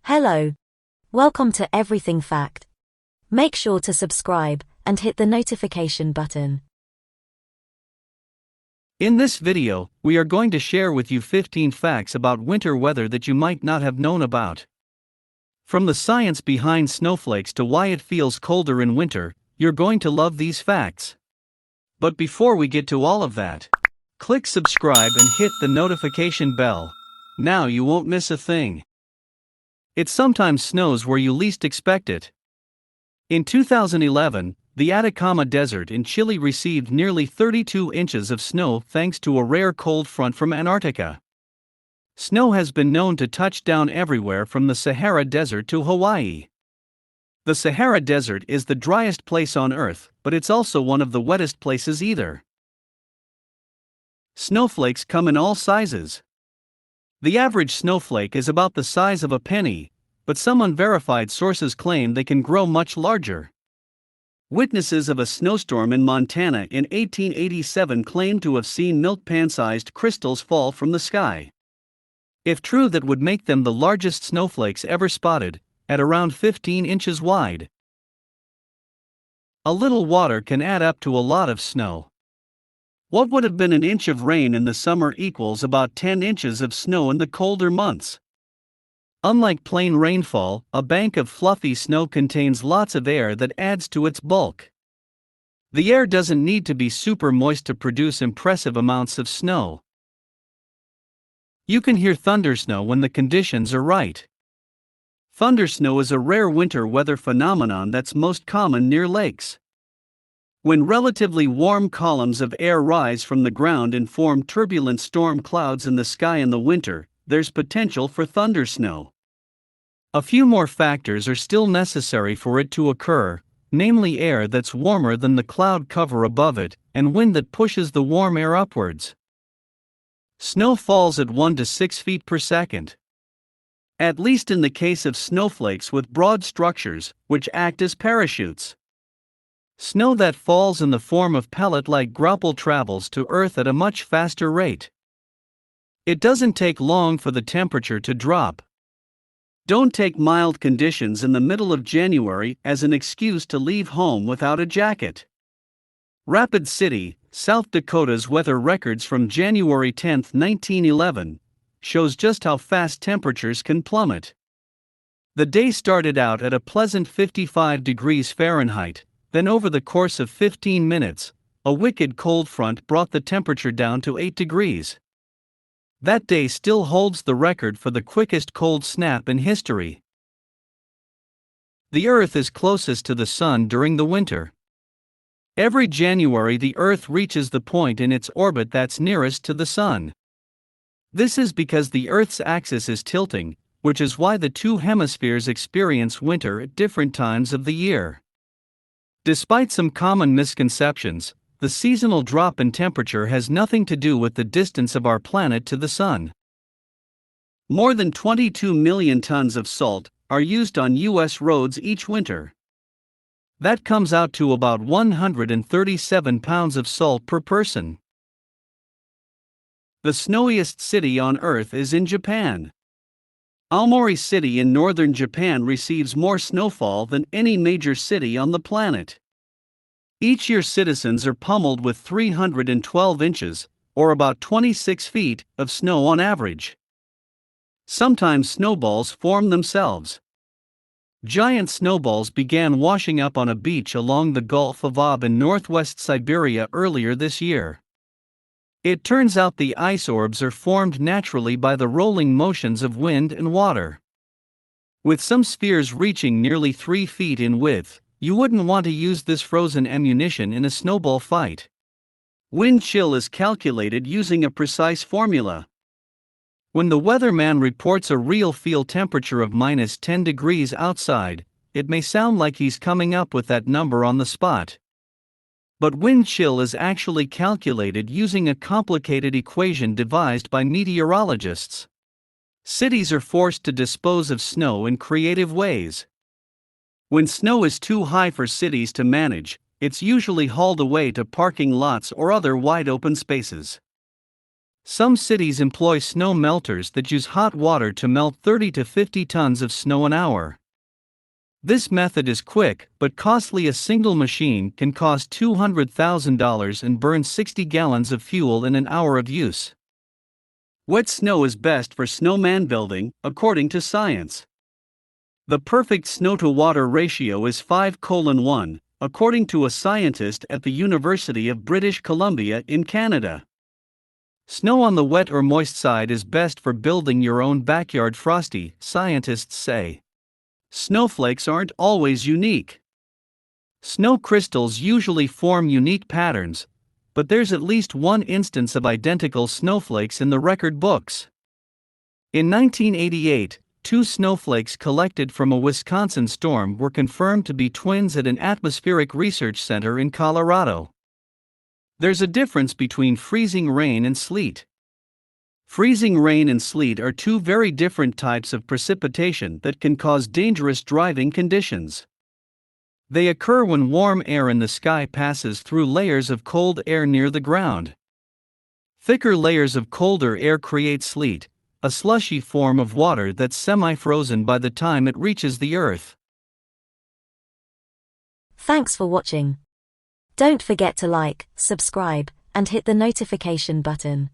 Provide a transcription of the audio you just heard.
Hello. Welcome to Everything Fact. Make sure to subscribe and hit the notification button. In this video, we are going to share with you 15 facts about winter weather that you might not have known about. From the science behind snowflakes to why it feels colder in winter, you're going to love these facts. But before we get to all of that, click subscribe and hit the notification bell. Now you won't miss a thing. It sometimes snows where you least expect it. In 2011, the Atacama Desert in Chile received nearly 32 inches of snow thanks to a rare cold front from Antarctica. Snow has been known to touch down everywhere from the Sahara Desert to Hawaii. The Sahara Desert is the driest place on Earth, but it's also one of the wettest places either. Snowflakes come in all sizes. The average snowflake is about the size of a penny, but some unverified sources claim they can grow much larger. Witnesses of a snowstorm in Montana in 1887 claimed to have seen milk-pan-sized crystals fall from the sky. If true, that would make them the largest snowflakes ever spotted, at around 15 inches wide. A little water can add up to a lot of snow. What would have been an inch of rain in the summer equals about 10 inches of snow in the colder months. Unlike plain rainfall, a bank of fluffy snow contains lots of air that adds to its bulk. The air doesn't need to be super moist to produce impressive amounts of snow. You can hear thundersnow when the conditions are right. Thundersnow is a rare winter weather phenomenon that's most common near lakes. When relatively warm columns of air rise from the ground and form turbulent storm clouds in the sky in the winter, there's potential for thundersnow. A few more factors are still necessary for it to occur, namely air that's warmer than the cloud cover above it, and wind that pushes the warm air upwards. Snow falls at 1 to 6 feet per second. At least in the case of snowflakes with broad structures, which act as parachutes. Snow that falls in the form of pellet-like graupel travels to Earth at a much faster rate. It doesn't take long for the temperature to drop. Don't take mild conditions in the middle of January as an excuse to leave home without a jacket. Rapid City, South Dakota's weather records from January 10, 1911, shows just how fast temperatures can plummet. The day started out at a pleasant 55 degrees Fahrenheit. Then over the course of 15 minutes, a wicked cold front brought the temperature down to 8 degrees. That day still holds the record for the quickest cold snap in history. The Earth is closest to the Sun during the winter. Every January the Earth reaches the point in its orbit that's nearest to the Sun. This is because the Earth's axis is tilting, which is why the two hemispheres experience winter at different times of the year. Despite some common misconceptions, the seasonal drop in temperature has nothing to do with the distance of our planet to the Sun. More than 22 million tons of salt are used on U.S. roads each winter. That comes out to about 137 pounds of salt per person. The snowiest city on Earth is in Japan. Aomori City in northern Japan receives more snowfall than any major city on the planet. Each year citizens are pummeled with 312 inches, or about 26 feet, of snow on average. Sometimes snowballs form themselves. Giant snowballs began washing up on a beach along the Gulf of Ob in northwest Siberia earlier this year. It turns out the ice orbs are formed naturally by the rolling motions of wind and water. With some spheres reaching nearly 3 feet in width, you wouldn't want to use this frozen ammunition in a snowball fight. Wind chill is calculated using a precise formula. When the weatherman reports a real feel temperature of minus 10 degrees outside, it may sound like he's coming up with that number on the spot. But wind chill is actually calculated using a complicated equation devised by meteorologists. Cities are forced to dispose of snow in creative ways. When snow is too high for cities to manage, it's usually hauled away to parking lots or other wide open spaces. Some cities employ snow melters that use hot water to melt 30 to 50 tons of snow an hour. This method is quick but costly. A single machine can cost $200,000 and burn 60 gallons of fuel in an hour of use. Wet snow is best for snowman building, according to science. The perfect snow-to-water ratio is 5:1, according to a scientist at the University of British Columbia in Canada. Snow on the wet or moist side is best for building your own backyard. Frosty, scientists say. Snowflakes aren't always unique. Snow crystals usually form unique patterns, but there's at least one instance of identical snowflakes in the record books. In 1988, two snowflakes collected from a Wisconsin storm were confirmed to be twins at an atmospheric research center in Colorado. There's a difference between freezing rain and sleet. Freezing rain and sleet are two very different types of precipitation that can cause dangerous driving conditions. They occur when warm air in the sky passes through layers of cold air near the ground. Thicker layers of colder air create sleet, a slushy form of water that's semi-frozen by the time it reaches the earth. Thanks for watching. Don't forget to like, subscribe, and hit the notification button.